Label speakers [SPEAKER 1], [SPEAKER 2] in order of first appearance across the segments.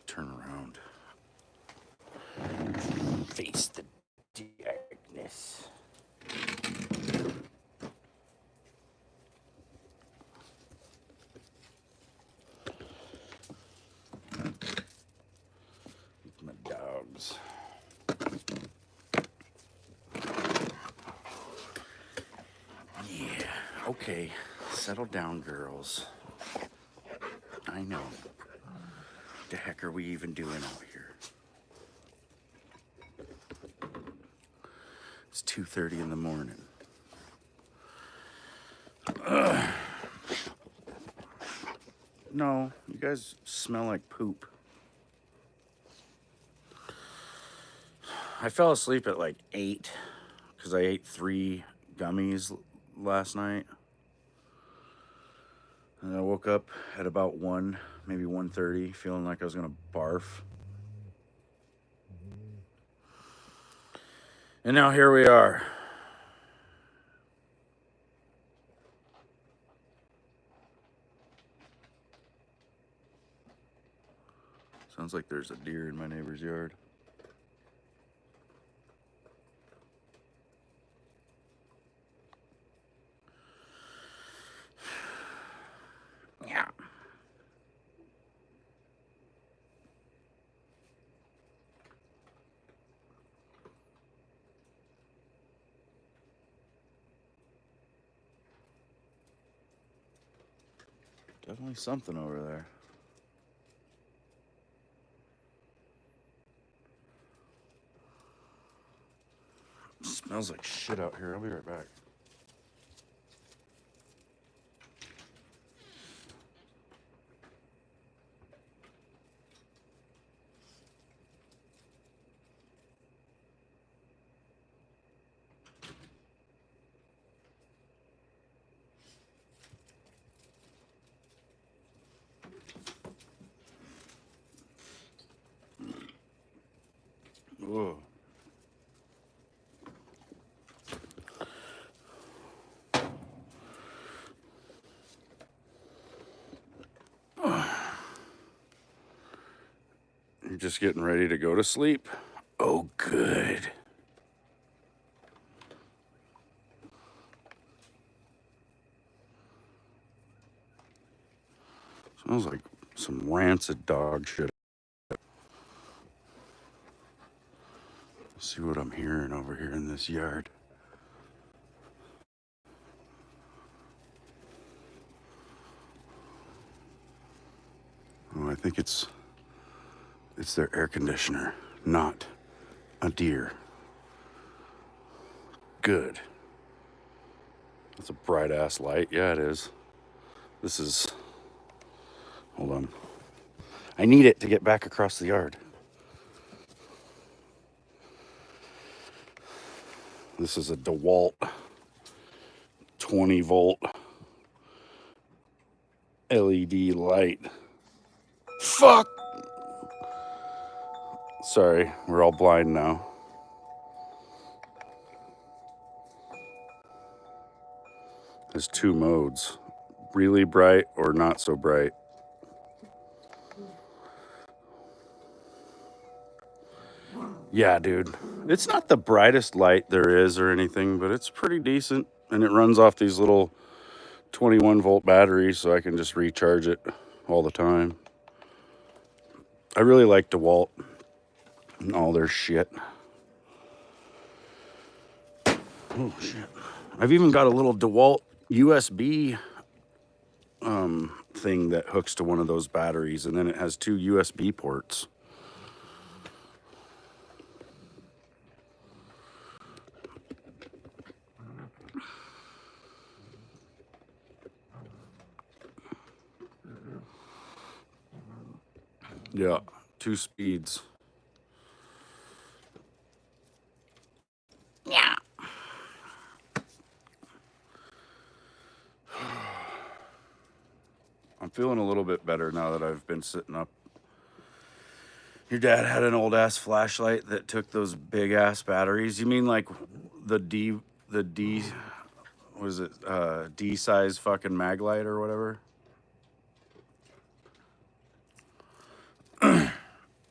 [SPEAKER 1] Turn around. Face the darkness. My dogs. Yeah, okay. Settle down, girls. I know. What the heck are we even doing out here? It's 2:30 in the morning. No, you guys smell like poop. I fell asleep at like 8 because I ate 3 gummies last night. And I woke up at about 1, maybe 1:30, feeling like I was gonna barf. And now here we are. Sounds like there's a deer in my neighbor's yard. Yeah. Definitely something over there. It smells like shit out here. I'll be right back. Whoa. You're just getting ready to go to sleep? Oh, good. Smells like some rancid dog shit. Let's see what I'm hearing over here in this yard. Oh, I think it's their air conditioner, not a deer. Good. That's a bright ass light. Yeah, it is. This is. Hold on. I need it to get back across the yard. This is a DeWalt 20 volt LED light. Fuck! Sorry, we're all blind now. There's 2 modes. Really bright or not so bright. Yeah, dude. It's not the brightest light there is or anything, but it's pretty decent. And it runs off these little 21 volt batteries, so I can just recharge it all the time. I really like DeWalt and all their shit. Oh, shit. I've even got a little DeWalt USB thing that hooks to one of those batteries, and then it has 2 USB ports. Yeah, 2 speeds. Yeah. I'm feeling a little bit better now that I've been sitting up. Your dad had an old ass flashlight that took those big ass batteries. You mean like the D, was it D size fucking mag light or whatever?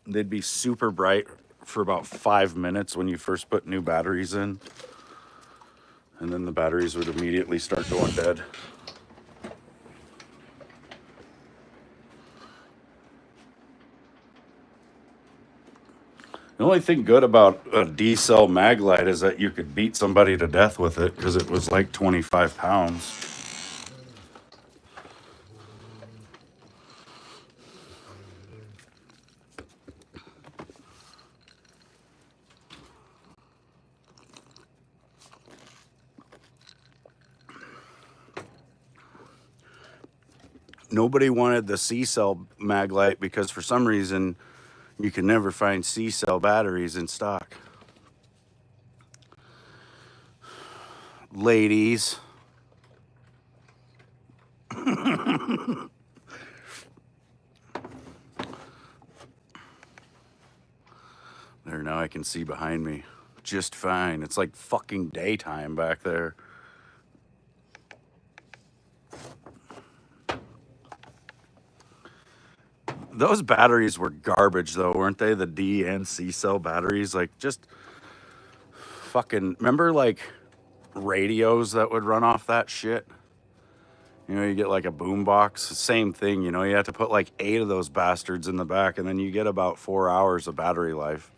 [SPEAKER 1] They'd be super bright for about 5 minutes when you first put new batteries in, and then the batteries would immediately start going dead. The only thing good about a D-cell mag light is that you could beat somebody to death with it because it was like 25 pounds. Nobody wanted the C-cell mag light because for some reason you can never find C-cell batteries in stock. Ladies. There, now I can see behind me just fine. It's like fucking daytime back there. Those batteries were garbage though, weren't they? The D and C cell batteries, like just fucking, remember like radios that would run off that shit? You know, you get like a boom box, same thing, you know, you have to put like 8 of those bastards in the back and then you get about 4 hours of battery life.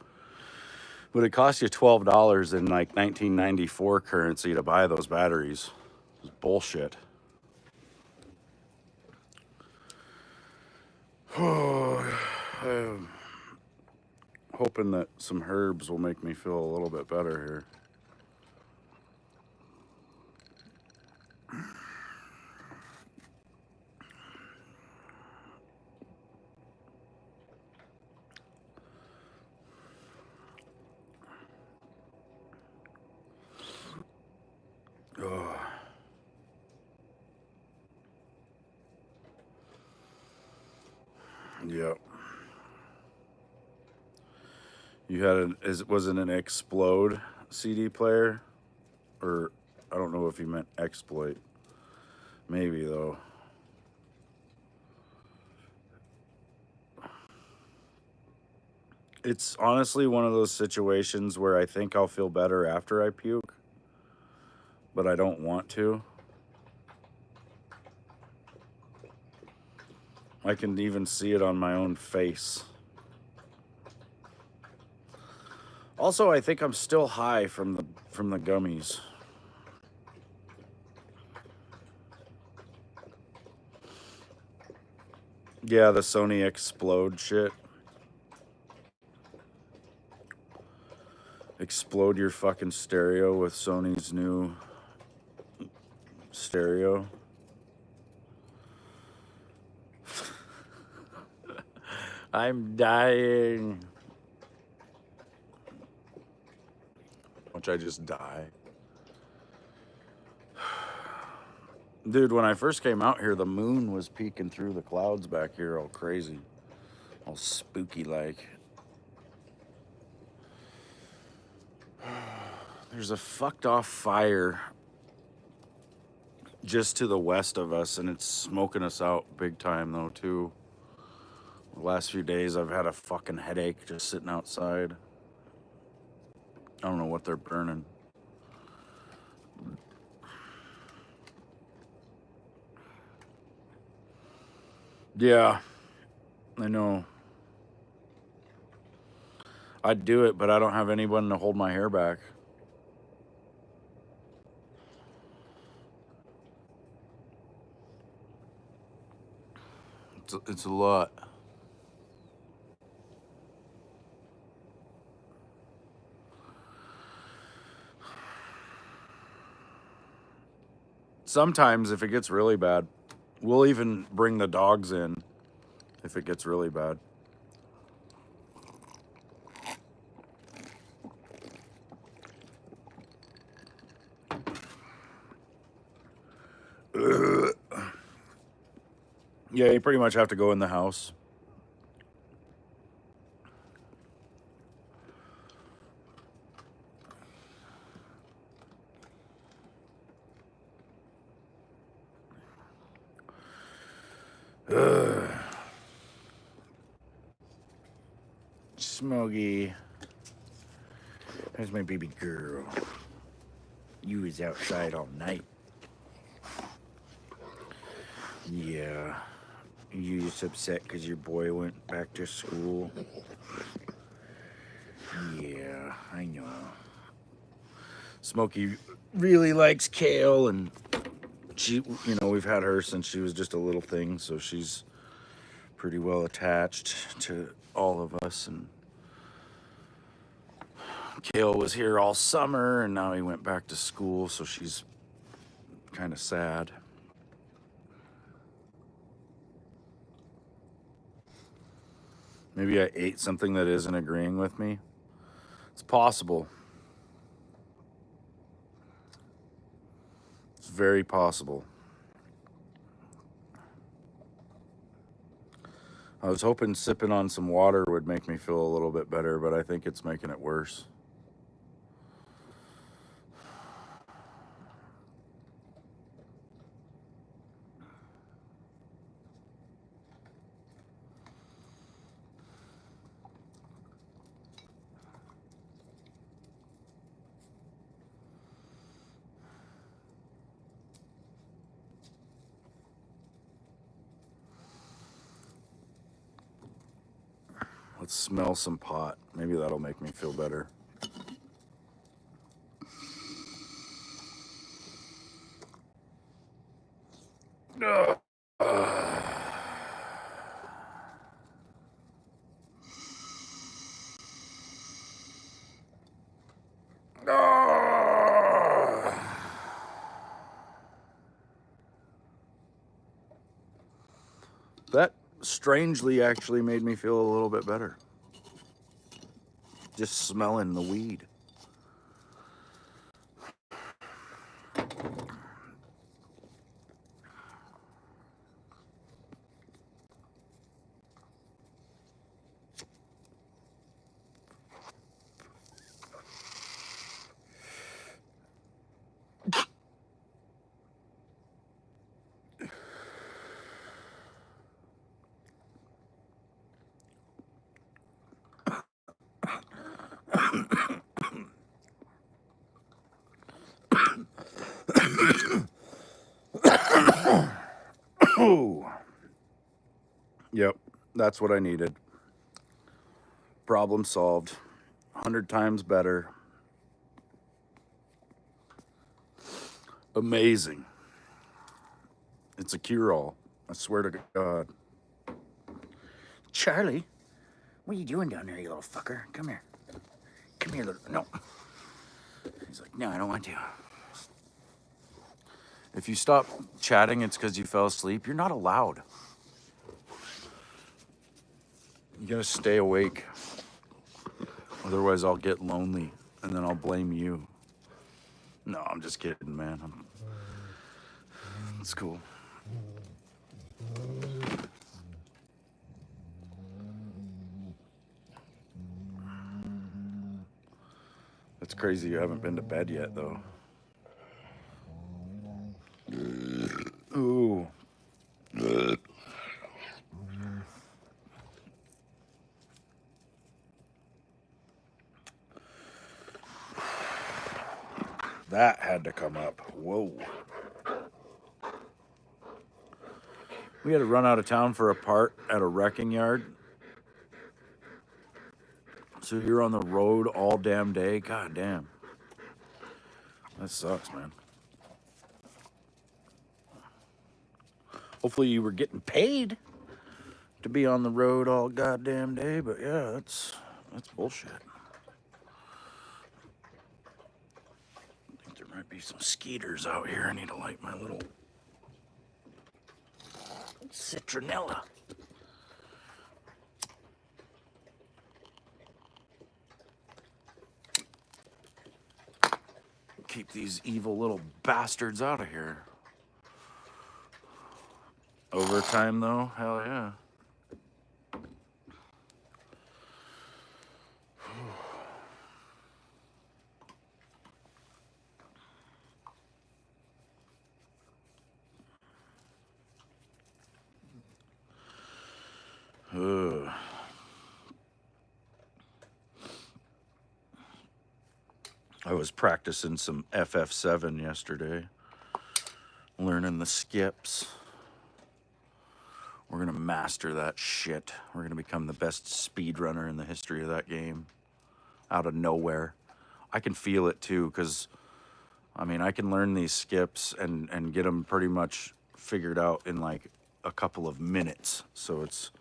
[SPEAKER 1] But it cost you $12 in like 1994 currency to buy those batteries. It was bullshit. I'm hoping that some herbs will make me feel a little bit better here. Oh. Yep. You had was it an Explode CD player? Or I don't know if you meant exploit. Maybe though. It's honestly one of those situations where I think I'll feel better after I puke, but I don't want to. I can even see it on my own face. Also, I think I'm still high from the gummies. Yeah, the Sony Explode shit. Explode your fucking stereo with Sony's new stereo. I'm dying. Which I just die. Dude, when I first came out here, the moon was peeking through the clouds back here all crazy. All spooky like. There's a fucked off fire just to the west of us, and it's smoking us out big time though too. The last few days I've had a fucking headache just sitting outside. I don't know what they're burning. Yeah, I know. I'd do it, but I don't have anyone to hold my hair back. It's a lot. Sometimes if it gets really bad, we'll even bring the dogs in if it gets really bad. Yeah, you pretty much have to go in the house.
[SPEAKER 2] Smokey. There's my baby girl. You was outside all night. Yeah. You just upset because your boy went back to school? Yeah, I know. Smokey really likes kale, and she, we've had her since she was just a little thing, so she's pretty well attached to all of us. And Kale was here all summer, and now he went back to school, so she's kind of sad. Maybe I ate something that isn't agreeing with me. It's possible. It's very possible. I was hoping sipping on some water would make me feel a little bit better, but I think it's making it worse. Let's smell some pot. Maybe that'll make me feel better. That strangely actually made me feel a little bit better. Just smelling the weed. Oh. Yep, that's what I needed. Problem solved. 100 times better. Amazing. It's a cure-all. I swear to God. Charlie, what are you doing down there, you little fucker? Come here. Come here, little... No. He's like, no, I don't want to. If you stop chatting, it's because you fell asleep. You're not allowed. You gotta stay awake. Otherwise, I'll get lonely, and then I'll blame you. No, I'm just kidding, man. It's cool. It's crazy you haven't been to bed yet, though. Ooh. That had to come up. Whoa. We had to run out of town for a part at a wrecking yard. So you're on the road all damn day? God damn. That sucks, man. Hopefully you were getting paid to be on the road all goddamn day, but yeah, that's bullshit. I think there might be some skeeters out here. I need to light my little citronella. Keep these evil little bastards out of here. Overtime, though? Hell yeah. Ugh. was practicing some FF7 yesterday, learning the skips. We're going to master that shit. We're going to become the best speedrunner in the history of that game. Out of nowhere. I can feel it too, because, I mean, I can learn these skips and get them pretty much figured out in like a couple of minutes. So it's,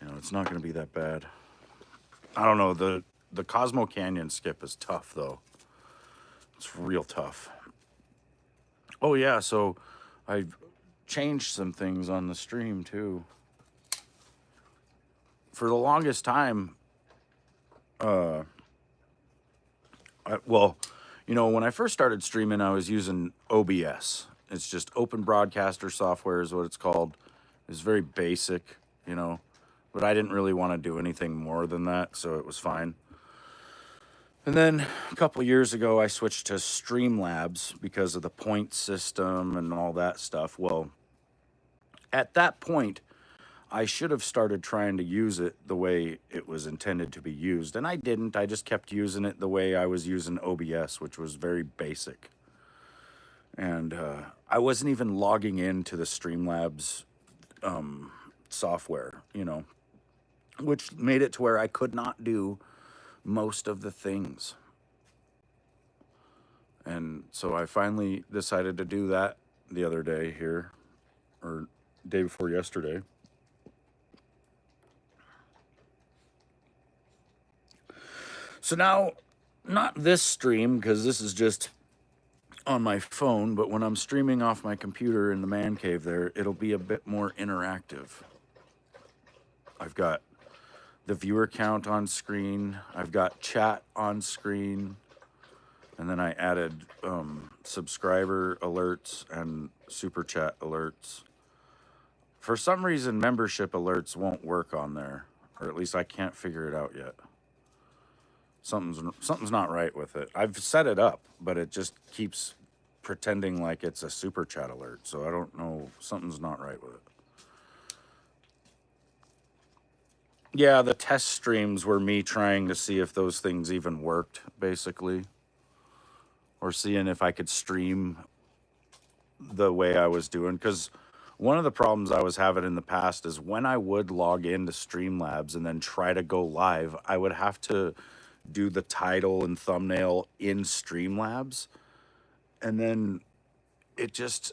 [SPEAKER 2] you know, it's not going to be that bad. I don't know, the Cosmo Canyon skip is tough though. It's real tough. Oh yeah, so I've changed some things on the stream too. For the longest time, well, you know, when I first started streaming, I was using OBS. It's just Open Broadcaster software is what it's called. It's very basic, you know, but I didn't really want to do anything more than that, so it was fine. And then a couple years ago, I switched to Streamlabs because of the point system and all that stuff. Well, at that point, I should have started trying to use it the way it was intended to be used. And I didn't. I just kept using it the way I was using OBS, which was very basic. And I wasn't even logging into the Streamlabs software, you know, which made it to where I could not do most of the things. And so I finally decided to do that the other day here, or day before yesterday. So now, not this stream, because this is just on my phone, but when I'm streaming off my computer in the man cave there, it'll be a bit more interactive. I've got the viewer count on screen, I've got chat on screen, and then I added subscriber alerts and super chat alerts. For some reason, membership alerts won't work on there, or at least I can't figure it out yet. Something's not right with it. I've set it up, but it just keeps pretending like it's a super chat alert, so I don't know, something's not right with it. Yeah, the test streams were me trying to see if those things even worked, basically. Or seeing if I could stream the way I was doing. Because one of the problems I was having in the past is when I would log into Streamlabs and then try to go live, I would have to do the title and thumbnail in Streamlabs. And then it just,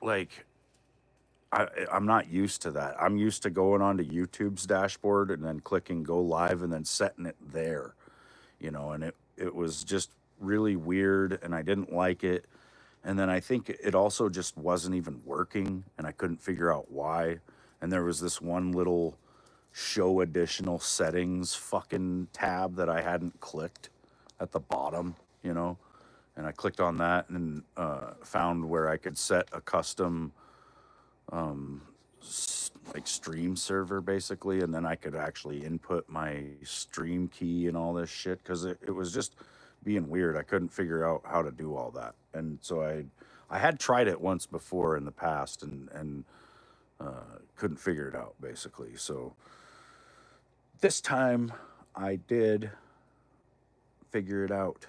[SPEAKER 2] like, I'm not used to that. I'm used to going onto YouTube's dashboard and then clicking go live and then setting it there, you know, and it was just really weird and I didn't like it. And then I think it also just wasn't even working and I couldn't figure out why. And there was this one little show additional settings fucking tab that I hadn't clicked at the bottom, you know, and I clicked on that and found where I could set a custom like stream server basically, and then I could actually input my stream key and all this shit, because it was just being weird. I couldn't figure out how to do all that, and so I had tried it once before in the past and couldn't figure it out basically. So this time I did figure it out,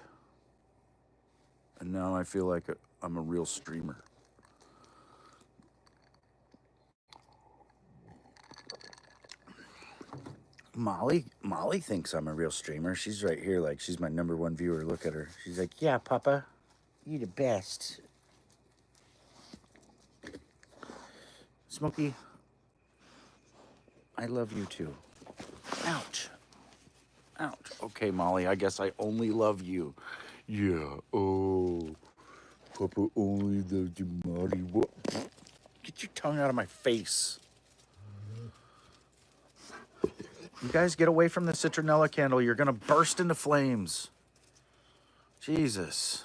[SPEAKER 2] and now I feel like I'm a real streamer. Molly thinks I'm a real streamer. She's right here, like she's my #1 viewer. Look at her. She's like, yeah, Papa, you the best. Smokey, I love you too. Ouch. Ouch. Okay, Molly, I guess I only love you. Yeah, oh, Papa only loves you, Molly. What? Get your tongue out of my face. You guys get away from the citronella candle. You're going to burst into flames. Jesus.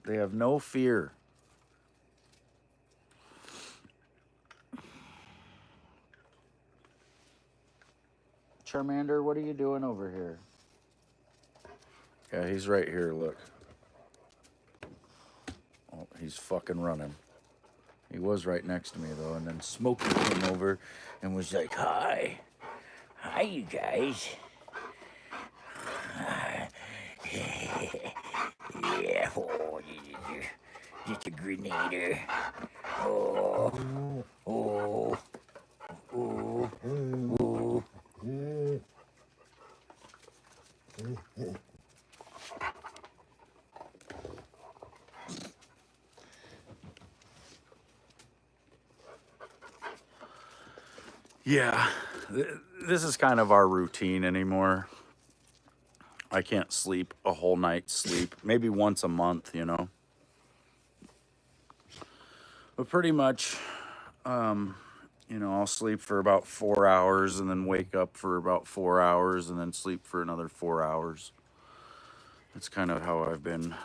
[SPEAKER 2] They have no fear. Charmander, what are you doing over here? Yeah, he's right here, look. Oh, he's fucking running. He was right next to me, though, and then Smokey came over and was like, hi. Hi, you guys. Yeah, oh, yeah. Just a grenader. Oh, oh, oh, oh. Yeah, this is kind of our routine anymore. I can't sleep a whole night's sleep. Maybe once a month, you know. But pretty much, I'll sleep for about 4 hours and then wake up for about 4 hours and then sleep for another 4 hours. That's kind of how I've been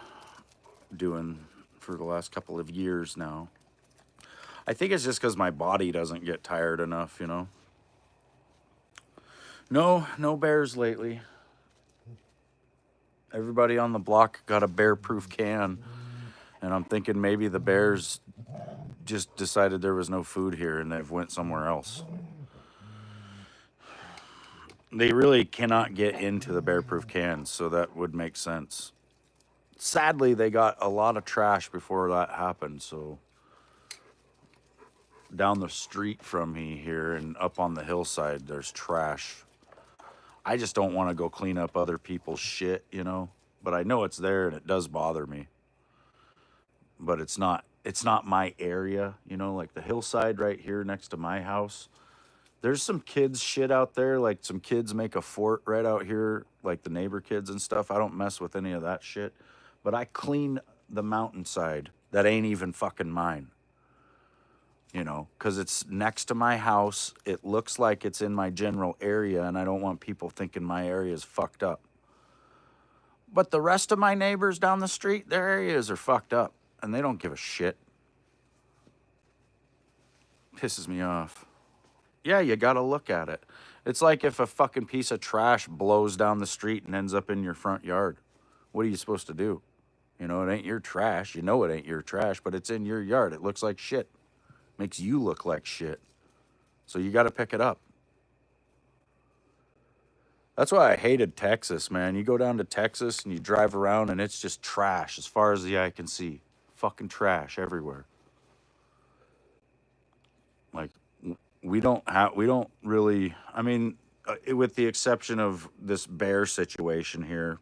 [SPEAKER 2] doing for the last couple of years now. I think it's just because my body doesn't get tired enough, you know. No bears lately. Everybody on the block got a bear-proof can, and I'm thinking maybe the bears just decided there was no food here and they've went somewhere else. They really cannot get into the bear-proof cans, so that would make sense. Sadly, they got a lot of trash before that happened, so down the street from me here and up on the hillside, there's trash. I just don't want to go clean up other people's shit, you know? But I know it's there and it does bother me. But it's not my area, you know, like the hillside right here next to my house. There's some kids shit out there, like some kids make a fort right out here, like the neighbor kids and stuff. I don't mess with any of that shit. But I clean the mountainside that ain't even fucking mine, you know, because it's next to my house. It looks like it's in my general area, and I don't want people thinking my area is fucked up. But the rest of my neighbors down the street, their areas are fucked up, and they don't give a shit. Pisses me off. Yeah, you gotta look at it. It's like if a fucking piece of trash blows down the street and ends up in your front yard. What are you supposed to do? You know, it ain't your trash. You know it ain't your trash, but it's in your yard. It looks like shit. Makes you look like shit. So you gotta pick it up. That's why I hated Texas, man. You go down to Texas and you drive around and it's just trash as far as the eye can see. Fucking trash everywhere. Like we don't really, I mean, with the exception of this bear situation here,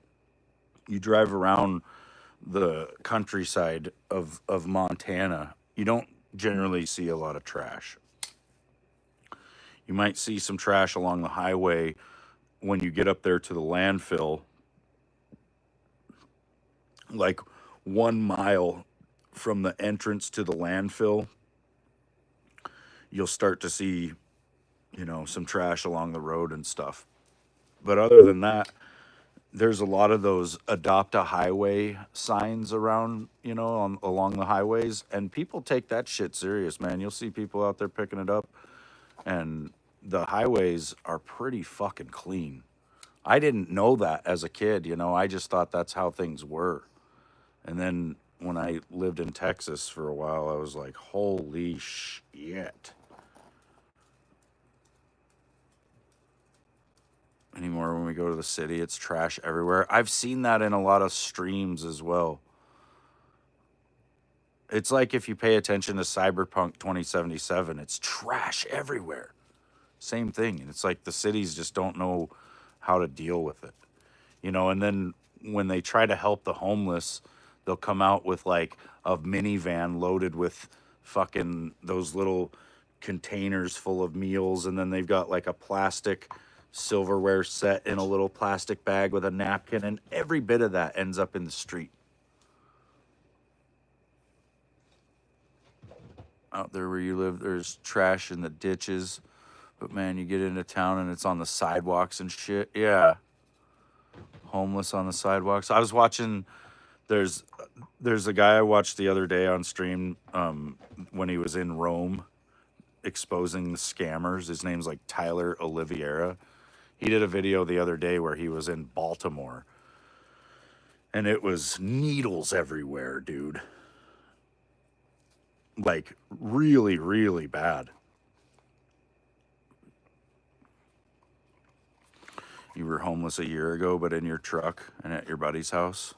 [SPEAKER 2] you drive around the countryside of Montana, you don't generally see a lot of trash. You might see some trash along the highway when you get up there to the landfill, like 1 mile from the entrance to the landfill, you'll start to see, some trash along the road and stuff. But other than that, there's a lot of those adopt a highway signs around, along the highways, and people take that shit serious, man. You'll see people out there picking it up, and the highways are pretty fucking clean. I didn't know that as a kid, I just thought that's how things were. And then when I lived in Texas for a while, I was like, holy shit. Anymore when we go to the city, it's trash everywhere. I've seen that in a lot of streams as well. It's like if you pay attention to Cyberpunk 2077, it's trash everywhere. Same thing. And it's like the cities just don't know how to deal with it. And then when they try to help the homeless, they'll come out with like a minivan loaded with fucking those little containers full of meals, and then they've got like a plastic silverware set in a little plastic bag with a napkin, and every bit of that ends up in the street. Out there where you live, there's trash in the ditches, but man, you get into town and it's on the sidewalks and shit. Yeah, homeless on the sidewalks. I was watching. There's a guy I watched the other day on stream, when he was in Rome, exposing the scammers. His name's like Tyler Oliveira. He did a video the other day where he was in Baltimore, and it was needles everywhere, dude. Like really, really bad. You were homeless a year ago, but in your truck and at your buddy's house.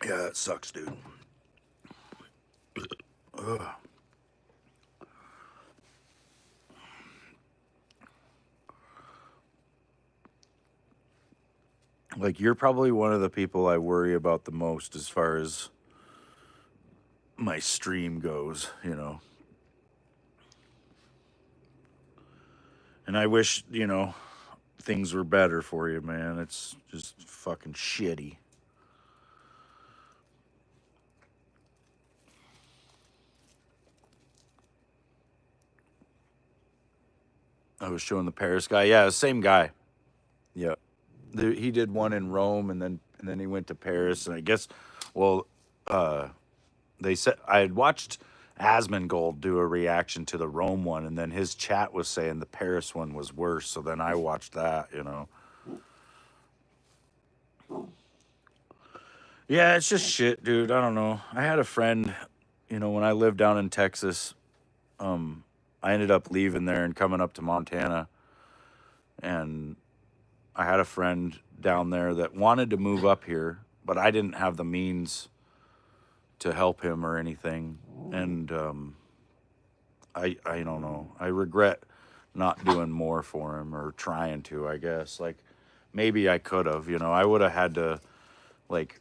[SPEAKER 2] Yeah, that sucks, dude. Ugh. Like, you're probably one of the people I worry about the most as far as my stream goes, you know. And I wish, you know, things were better for you, man. It's just fucking shitty. I was showing the Paris guy. Yeah, the same guy. Yeah. He did one in Rome and then he went to Paris and I guess well they said I had watched Asmongold do a reaction to the Rome one and then his chat was saying the Paris one was worse, so then I watched that, you know. Yeah, it's just shit, dude. I don't know. I had a friend, you know, when I lived down in Texas, I ended up leaving there and coming up to Montana. And I had a friend down there that wanted to move up here, but I didn't have the means to help him or anything. And I don't know. I regret not doing more for him or trying to, I guess. Like maybe I could have, you know. I would have had to like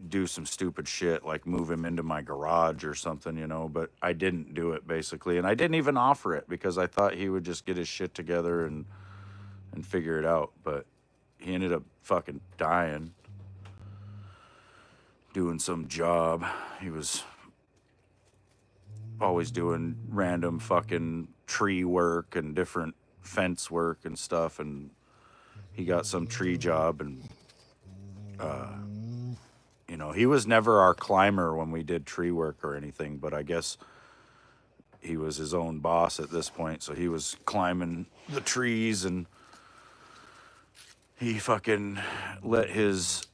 [SPEAKER 2] do some stupid shit like move him into my garage or something, you know, but I didn't do it basically. And I didn't even offer it because I thought he would just get his shit together and figure it out, but he ended up fucking dying doing some job. He was always doing random fucking tree work and different fence work and stuff, and he got some tree job and you know, he was never our climber when we did tree work or anything, but I guess he was his own boss at this point, so he was climbing the trees and he fucking let his,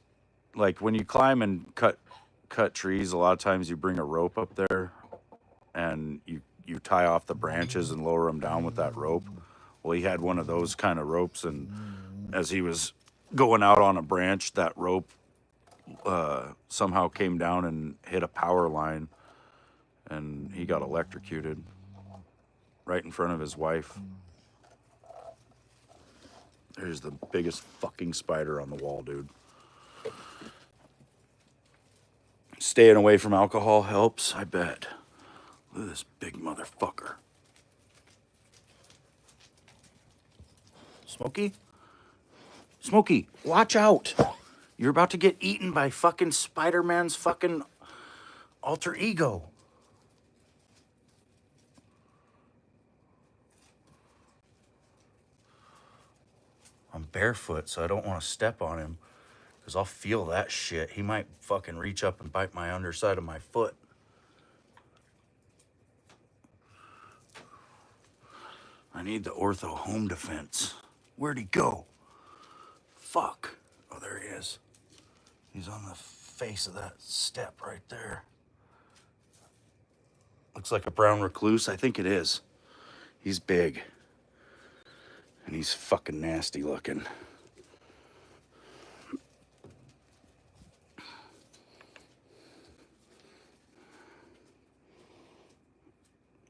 [SPEAKER 2] like when you climb and cut trees, a lot of times you bring a rope up there and you tie off the branches and lower them down with that rope. Well, he had one of those kind of ropes, and as he was going out on a branch, that rope somehow came down and hit a power line, and he got electrocuted right in front of his wife. There's the biggest fucking spider on the wall, dude. Staying away from alcohol helps, I bet. Look at this big motherfucker. Smokey? Smokey, watch out. You're about to get eaten by fucking Spider-Man's fucking alter ego. I'm barefoot, so I don't want to step on him because I'll feel that shit. He might fucking reach up and bite my underside of my foot. I need the ortho home defense. Where'd he go? Fuck. Oh, there he is. He's on the face of that step right there. Looks like a brown recluse. I think it is. He's big. And he's fucking nasty looking.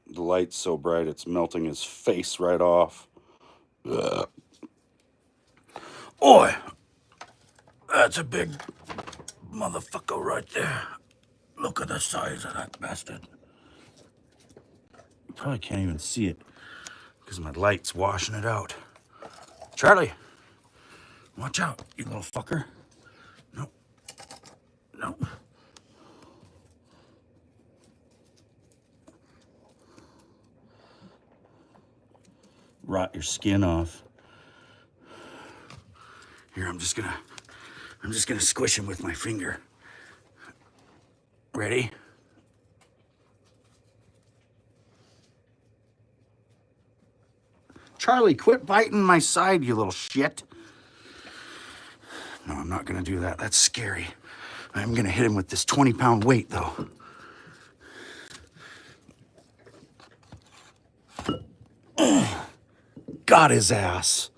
[SPEAKER 2] The light's so bright it's melting his face right off. Ugh. Oi! That's a big motherfucker right there. Look at the size of that bastard. You probably can't even see it because my light's washing it out. Charlie, watch out, you little fucker. No. No. Rot your skin off. Here, I'm just gonna squish him with my finger. Ready? Charlie, quit biting my side, you little shit. No, I'm not gonna do that. That's scary. I'm gonna hit him with this 20-pound weight, though. Got his ass.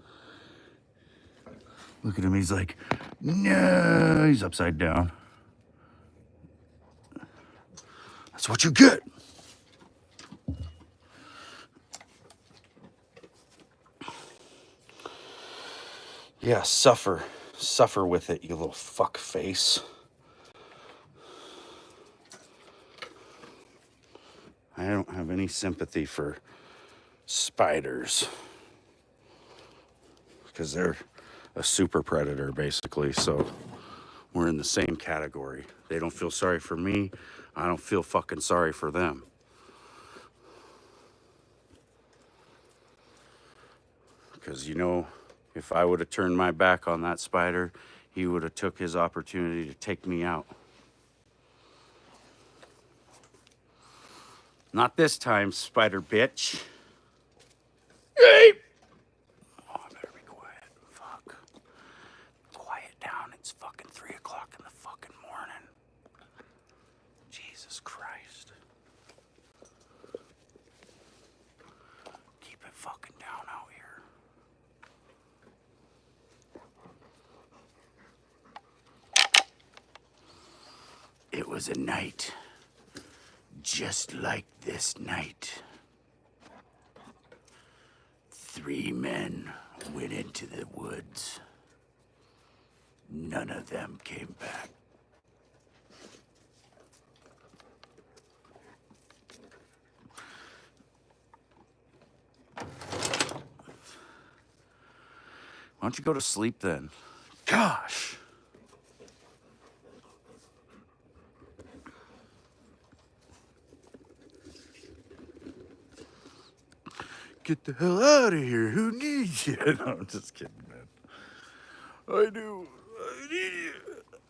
[SPEAKER 2] Look at him. He's like, no. He's upside down. That's what you get. Yeah, suffer. Suffer with it, you little fuck face. I don't have any sympathy for spiders. Because they're a super predator, basically. So we're in the same category. They don't feel sorry for me. I don't feel fucking sorry for them. Because, you know, if I would have turned my back on that spider, he would have took his opportunity to take me out. Not this time, spider bitch. Hey! Oh, I better be quiet. Fuck. Quiet down. It's fucking 3 o'clock in the fucking morning. Jesus Christ. Keep it fucking down out here. It was a night just like this night. 3 men went into the woods. None of them came back. Why don't you go to sleep then? Gosh. Get the hell out of here. Who needs you? No, I'm just kidding, man. I do. I need you.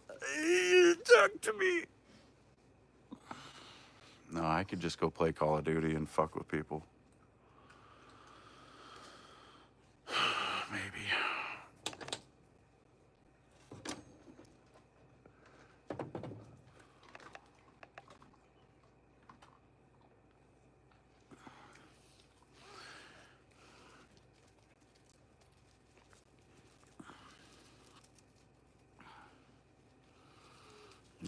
[SPEAKER 2] I need you to talk to me. No, I could just go play Call of Duty and fuck with people. Maybe.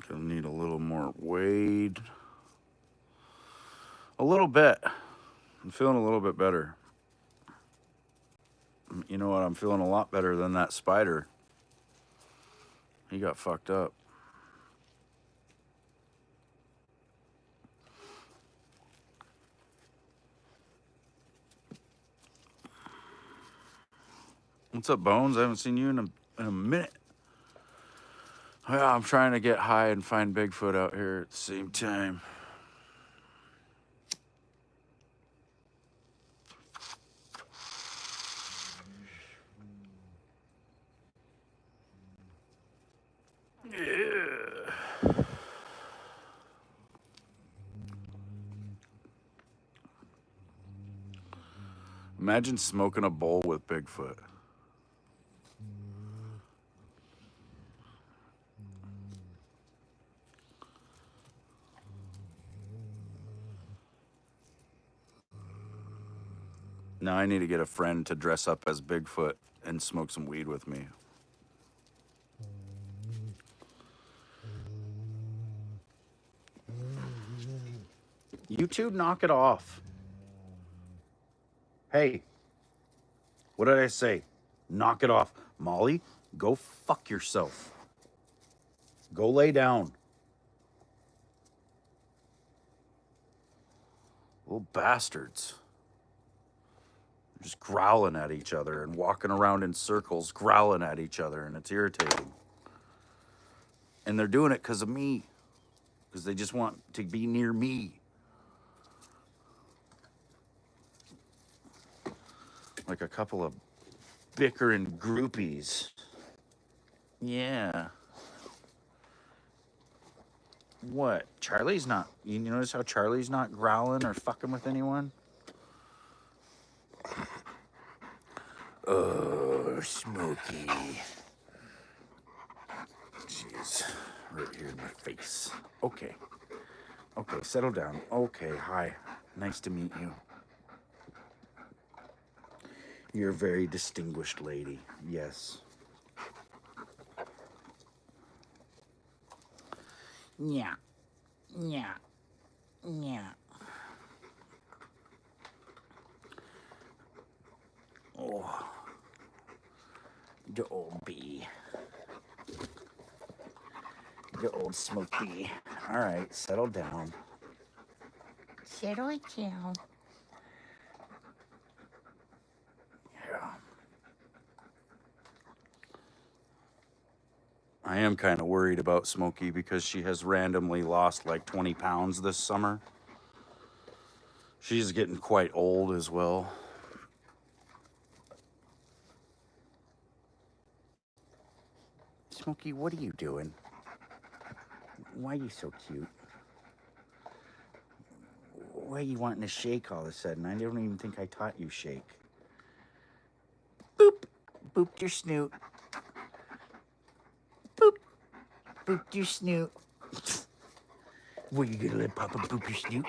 [SPEAKER 2] Gonna need a little more weight. A little bit. I'm feeling a little bit better. You know what? I'm feeling a lot better than that spider. He got fucked up. What's up, Bones? I haven't seen you in a minute. Yeah, I'm trying to get high and find Bigfoot out here at the same time. Yeah. Imagine smoking a bowl with Bigfoot. Now I need to get a friend to dress up as Bigfoot and smoke some weed with me. You two knock it off. Hey, what did I say? Knock it off. Molly, go fuck yourself. Go lay down. Little bastards. They're just growling at each other and walking around in circles, growling at each other, and it's irritating. And they're doing it because of me. Because they just want to be near me. Like a couple of bickering groupies. Yeah. What? Charlie's not... You notice how Charlie's not growling or fucking with anyone? Oh, Smokey. Jeez. Right here in my face. Okay. Okay, settle down. Okay, hi. Nice to meet you. You're a very distinguished lady. Yes. Yeah. Yeah. Yeah. Oh, the old bee. The old Smokey. All right, settle down. Settle down. Yeah. I am kind of worried about Smokey because she has randomly lost like 20 pounds this summer. She's getting quite old as well. Smokey, what are you doing? Why are you so cute? Why are you wanting to shake all of a sudden? I don't even think I taught you shake. Boop. Booped your snoot. Boop. Booped your snoot. Well, you gonna let Papa boop your snoot?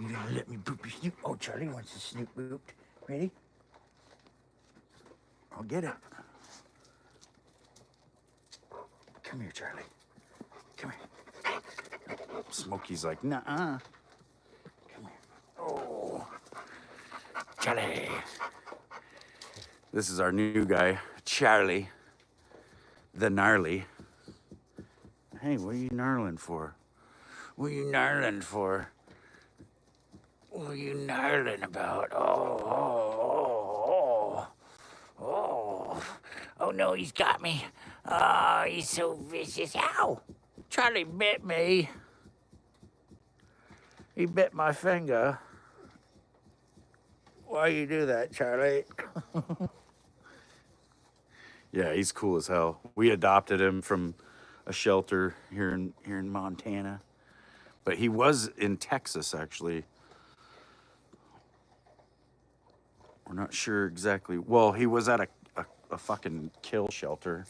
[SPEAKER 2] You gonna let me boop your snoot? Oh, Charlie wants his snoot booped. Ready? I'll get it. Come here, Charlie. Come here. Smokey's like, nah. Come here. Oh, Charlie. This is our new guy, Charlie, the gnarly. Hey, what are you gnarling for? What are you gnarling for? What are you gnarling about? Oh no, he's got me. Oh, he's so vicious. Ow! Charlie bit me. He bit my finger. Why you do that, Charlie? Yeah, he's cool as hell. We adopted him from a shelter here in Montana. But he was in Texas, actually. We're not sure exactly. Well, he was at a fucking kill shelter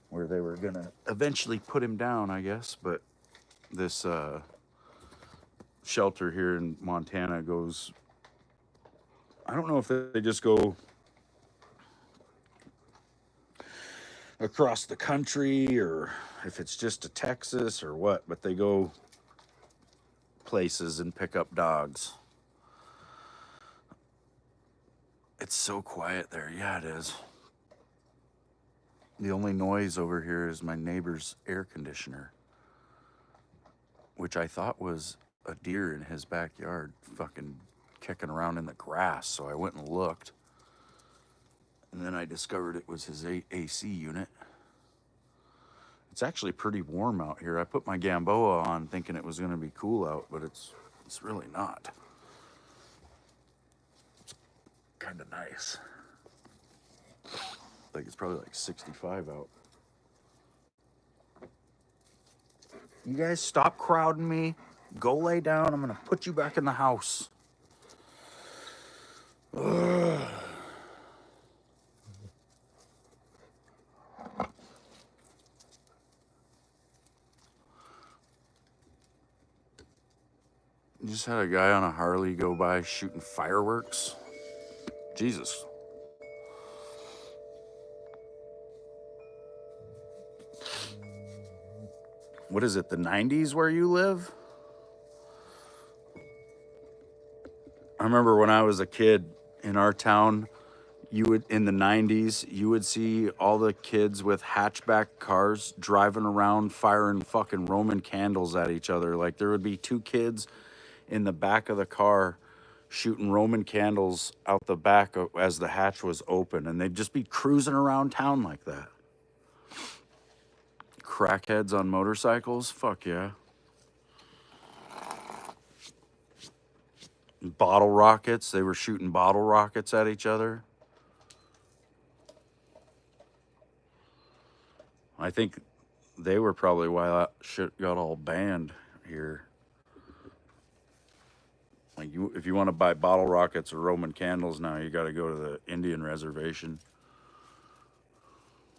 [SPEAKER 2] where they were gonna eventually put him down, I guess. But this shelter here in Montana goes. I don't know if they just go across the country or if it's just to Texas or what, but they go places and pick up dogs. It's so quiet there. Yeah, it is. The only noise over here is my neighbor's air conditioner, which I thought was a deer in his backyard fucking kicking around in the grass. So I went and looked. And then I discovered it was his AC unit. It's actually pretty warm out here. I put my Gamboa on thinking it was going to be cool out, but it's really not. It's kind of nice. Like it's probably like 65 out. You guys stop crowding me. Go lay down. I'm going to put you back in the house. Ugh. Just had a guy on a Harley go by shooting fireworks. Jesus. What is it, the 90s where you live? I remember when I was a kid in our town, in the 90s, you would see all the kids with hatchback cars driving around firing fucking Roman candles at each other. Like there would be two kids in the back of the car shooting Roman candles out the back as the hatch was open, and they'd just be cruising around town like that. Crackheads on motorcycles? Fuck yeah. Bottle rockets. They were shooting bottle rockets at each other. I think they were probably why that shit got all banned here. Like if you want to buy bottle rockets or Roman candles now, you got to go to the Indian reservation.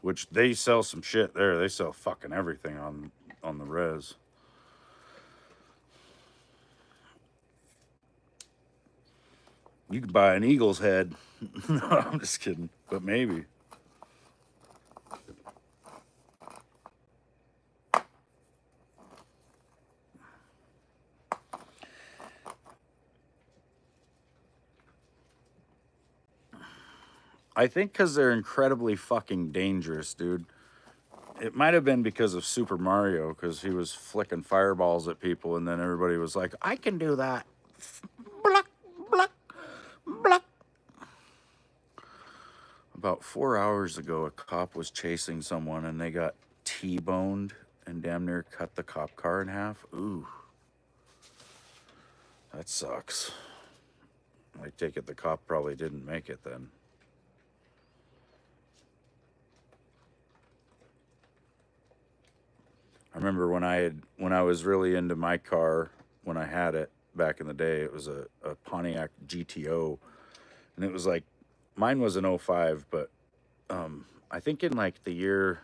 [SPEAKER 2] Which they sell some shit there. They sell fucking everything on the res. You could buy an eagle's head. No, I'm just kidding. But maybe. I think because they're incredibly fucking dangerous, dude. It might have been because of Super Mario, because he was flicking fireballs at people, and then everybody was like, I can do that. Bluck, bluck, bluck. About 4 hours ago, a cop was chasing someone, and they got T-boned and damn near cut the cop car in half. Ooh, that sucks. I take it the cop probably didn't make it then. I remember when I was really into my car when I had it back in the day. It was a Pontiac GTO, and it was like mine was an '05, but I think in like the year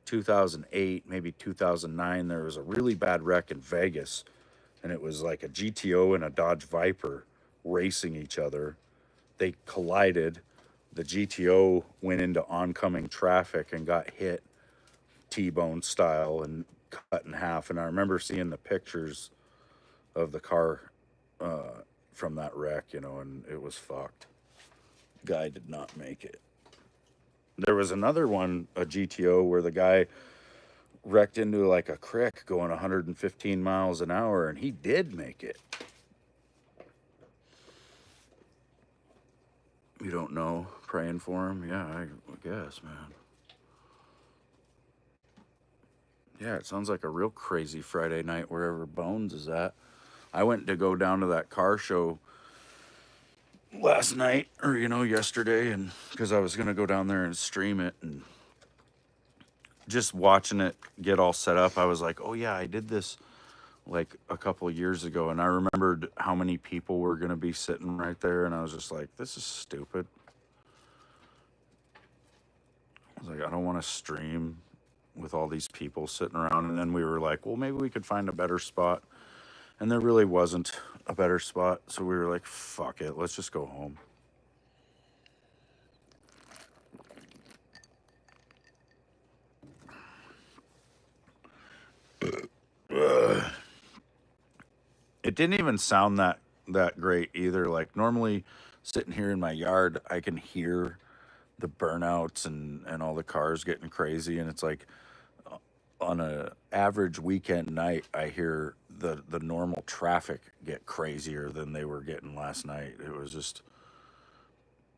[SPEAKER 2] 2008, maybe 2009, there was a really bad wreck in Vegas, and it was like a GTO and a Dodge Viper racing each other. They collided. The GTO went into oncoming traffic and got hit T-bone style and cut in half. And I remember seeing the pictures of the car from that wreck, you know, and it was fucked. Guy did not make it. There was another one, a GTO, where the guy wrecked into like a creek going 115 miles an hour, and he did make it. You don't know? Praying for him? Yeah, I guess, man. Yeah, it sounds like a real crazy Friday night wherever Bones is at. I went to go down to that car show last night, or yesterday, and because I was gonna go down there and stream it, and just watching it get all set up, I was like, oh yeah, I did this like a couple years ago, and I remembered how many people were gonna be sitting right there, and I was just like, this is stupid. I was like, I don't want to stream with all these people sitting around. And then we were like, well, maybe we could find a better spot, and there really wasn't a better spot, so we were like, fuck it, let's just go home. It didn't even sound that great either. Like normally sitting here in my yard, I can hear the burnouts and all the cars getting crazy, and it's like on a average weekend night, I hear the normal traffic get crazier than they were getting last night. It was just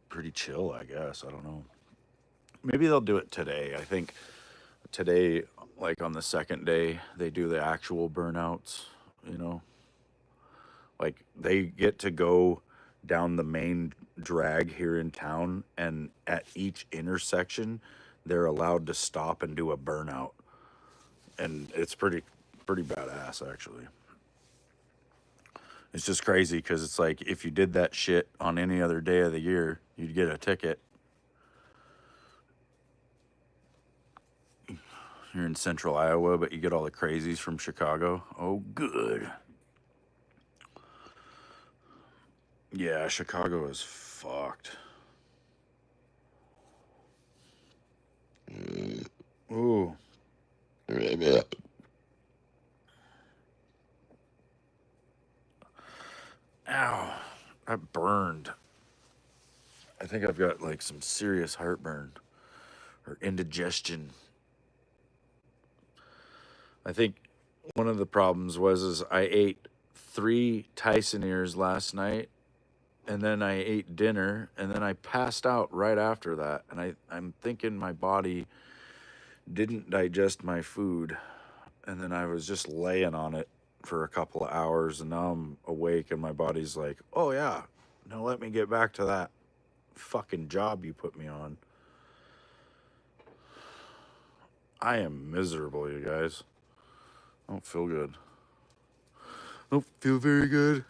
[SPEAKER 2] pretty chill, I guess. I don't know. Maybe they'll do it today. I think today, like on the second day, they do the actual burnouts, you know? Like they get to go down the main drag here in town, and at each intersection, they're allowed to stop and do a burnout. And it's pretty badass actually. It's just crazy because it's like if you did that shit on any other day of the year, you'd get a ticket. You're in central Iowa, but you get all the crazies from Chicago. Oh, good. Yeah, Chicago is fucked. Ooh. Ow. I burned. I think I've got like some serious heartburn or indigestion. I think one of the problems was is I ate 3 Tyson ears last night, and then I ate dinner, and then I passed out right after that. And I'm thinking my body didn't digest my food, and then I was just laying on it for a couple of hours, and now I'm awake, and my body's like, oh yeah, now let me get back to that fucking job you put me on. I am miserable, you guys. I don't feel good. I don't feel very good.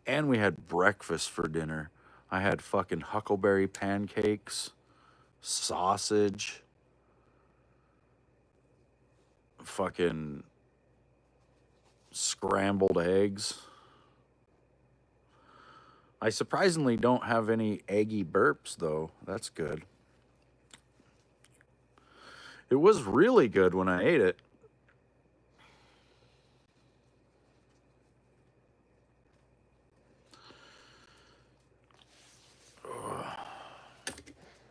[SPEAKER 2] And we had breakfast for dinner. I had fucking huckleberry pancakes, sausage, fucking scrambled eggs. I surprisingly don't have any eggy burps, though. That's good. It was really good when I ate it.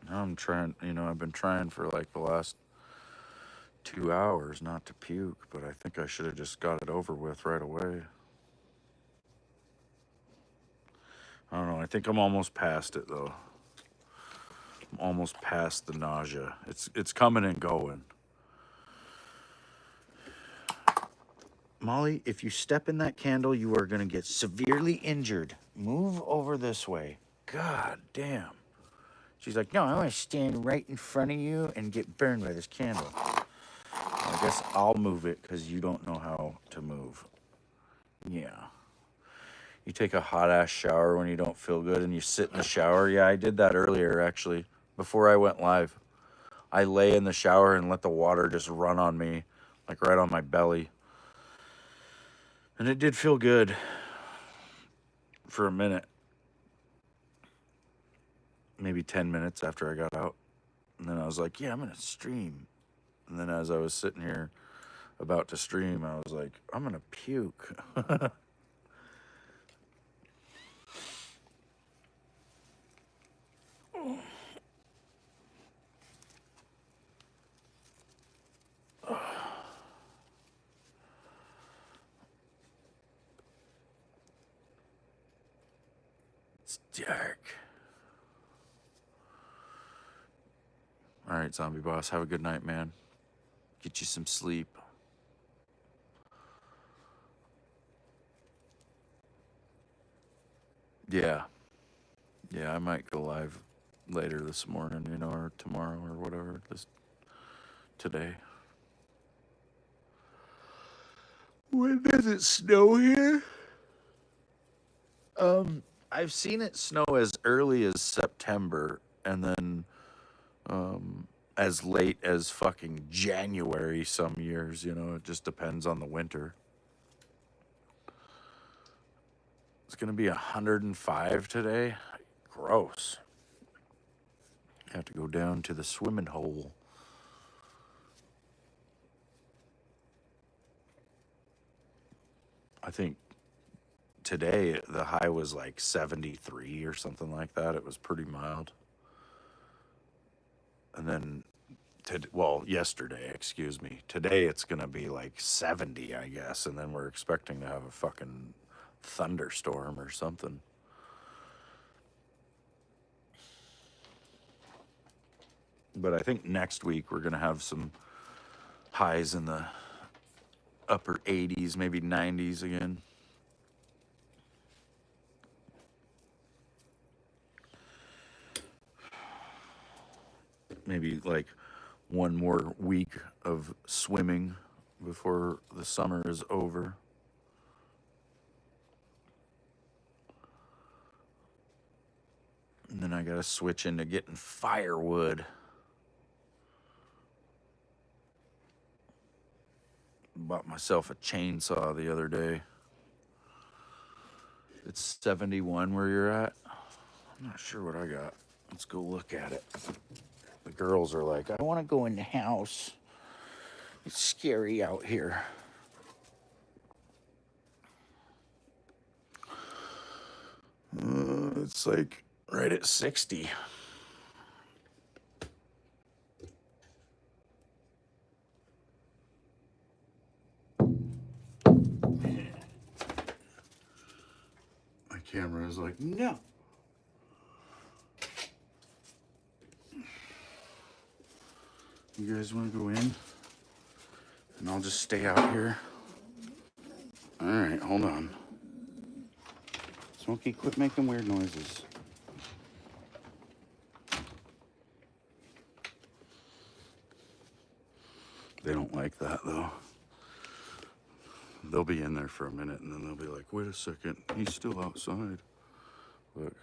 [SPEAKER 2] Now I'm trying, I've been trying for like the last 2 hours not to puke, but I think I should have just got it over with right away. I don't know. I think I'm almost past it, though. I'm almost past the nausea. It's coming and going. Molly, if you step in that candle, you are going to get severely injured. Move over this way. God damn. She's like, no, I want to stand right in front of you and get burned by this candle. I guess I'll move it because you don't know how to move. Yeah. You take a hot ass shower when you don't feel good and you sit in the shower. Yeah, I did that earlier, actually, before I went live. I lay in the shower and let the water just run on me, like right on my belly. And it did feel good for a minute. Maybe 10 minutes after I got out. And then I was like, yeah, I'm going to stream. And then as I was sitting here about to stream, I was like, I'm going to puke. It's dark. All right, Zombie Boss, have a good night, man. Get you some sleep. Yeah. Yeah, I might go live later this morning, or tomorrow or whatever, today. When does it snow here? I've seen it snow as early as September and then as late as fucking January some years, it just depends on the winter. It's going to be 105 today. Gross. Have to go down to the swimming hole. I think today the high was like 73 or something like that. It was pretty mild. And then yesterday, excuse me. Today it's going to be like 70, I guess, and then we're expecting to have a fucking thunderstorm or something. But I think next week we're going to have some highs in the upper 80s, maybe 90s again. Maybe like one more week of swimming before the summer is over. And then I got to switch into getting firewood. Bought myself a chainsaw the other day. It's 71 where you're at. I'm not sure what I got. Let's go look at it. The girls are like, I want to go in the house. It's scary out here. It's like right at 60. My camera is like, no. You guys want to go in? And I'll just stay out here. All right, hold on. Smokey, quit making weird noises. They don't like that, though. They'll be in there for a minute, and then they'll be like, wait a second, he's still outside. Look.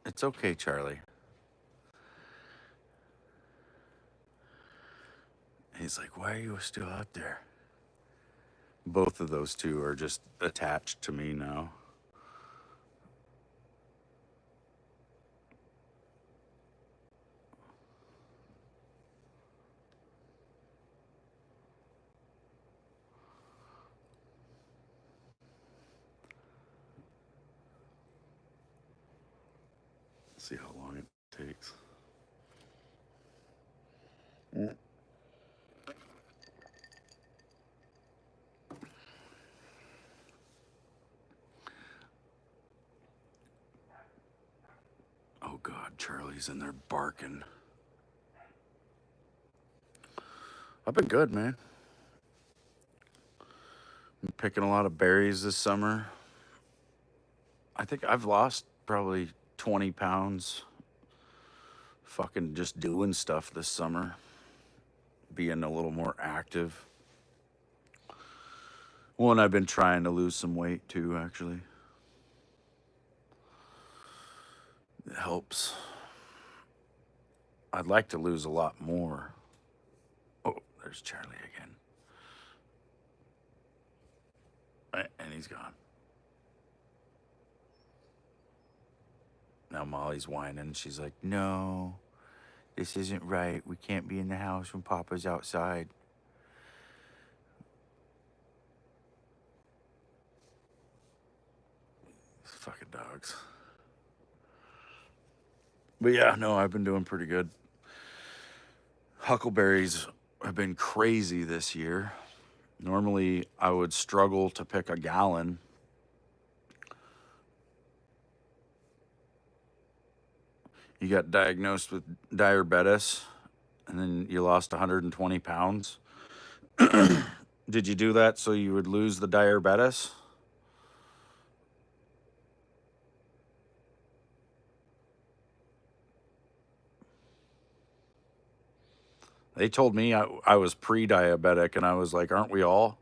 [SPEAKER 2] It's okay, Charlie. He's like, why are you still out there? Both of those two are just attached to me now. See how long it takes. Oh God, Charlie's in there barking. I've been good, man. Been picking a lot of berries this summer. I think I've lost probably 20 pounds fucking just doing stuff this summer, being a little more active. Well, and I've been trying to lose some weight too, actually. It helps. I'd like to lose a lot more. Oh, there's Charlie again. And he's gone. Now Molly's whining. She's like, no, this isn't right. We can't be in the house when Papa's outside. These fucking dogs. But yeah, no, I've been doing pretty good. Huckleberries have been crazy this year. Normally, I would struggle to pick a gallon. You got diagnosed with diabetes, and then you lost 120 pounds. Did you do that so you would lose the diabetes? They told me I was pre-diabetic, and I was like, aren't we all?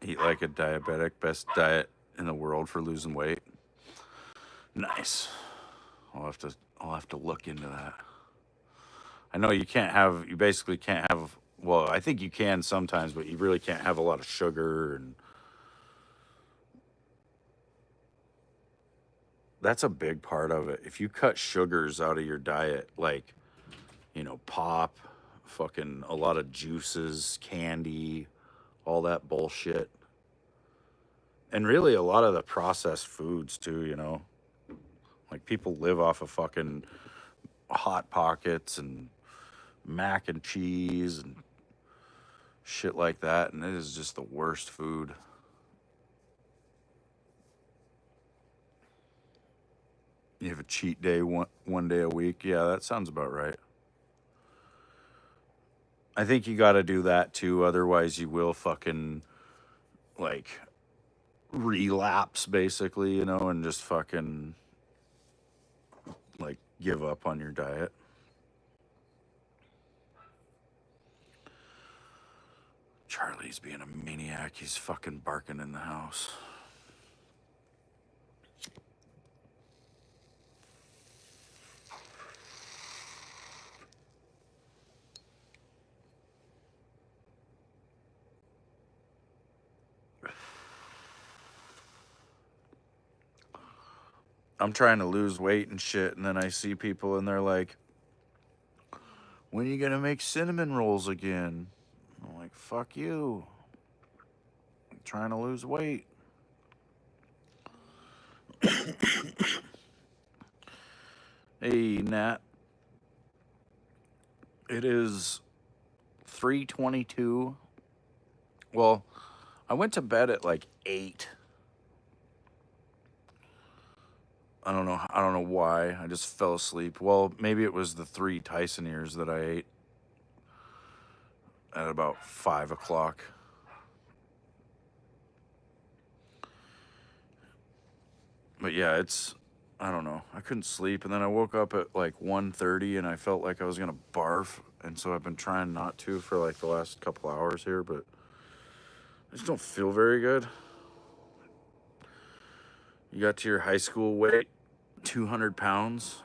[SPEAKER 2] Eat like a diabetic, best diet in the world for losing weight. Nice. I'll have to look into that. I know you basically can't have, well, I think you can sometimes, but you really can't have a lot of sugar, and that's a big part of it. If you cut sugars out of your diet, like, pop, fucking a lot of juices, candy, all that bullshit, and really a lot of the processed foods too. Like people live off of fucking Hot Pockets and mac and cheese and shit like that, and it is just the worst food. You have a cheat day one day a week. Yeah, that sounds about right. I think you got to do that too, otherwise you will fucking like relapse basically, and just fucking like give up on your diet. Charlie's being a maniac. He's fucking barking in the house. I'm trying to lose weight and shit, and then I see people and they're like, when are you gonna make cinnamon rolls again? I'm like, fuck you. I'm trying to lose weight. Hey, Nat. It is 3:22. Well, I went to bed at like 8. I don't know why. I just fell asleep. Well, maybe it was the 3 Tyson ears that I ate at about 5 o'clock. But yeah, I don't know. I couldn't sleep, and then I woke up at like 1:30, and I felt like I was gonna barf, and so I've been trying not to for like the last couple hours here, but I just don't feel very good. You got to your high school weight, 200 pounds,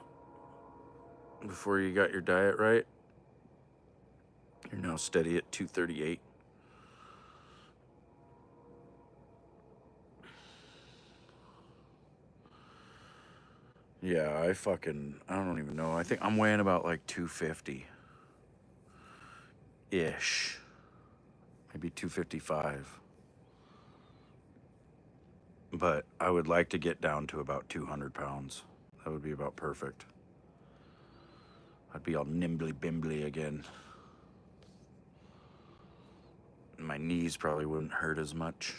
[SPEAKER 2] before you got your diet right. You're now steady at 238. Yeah, I don't even know. I think I'm weighing about like 250 ish, maybe 255. But I would like to get down to about 200 pounds. That would be about perfect. I'd be all nimbly bimbly again. My knees probably wouldn't hurt as much.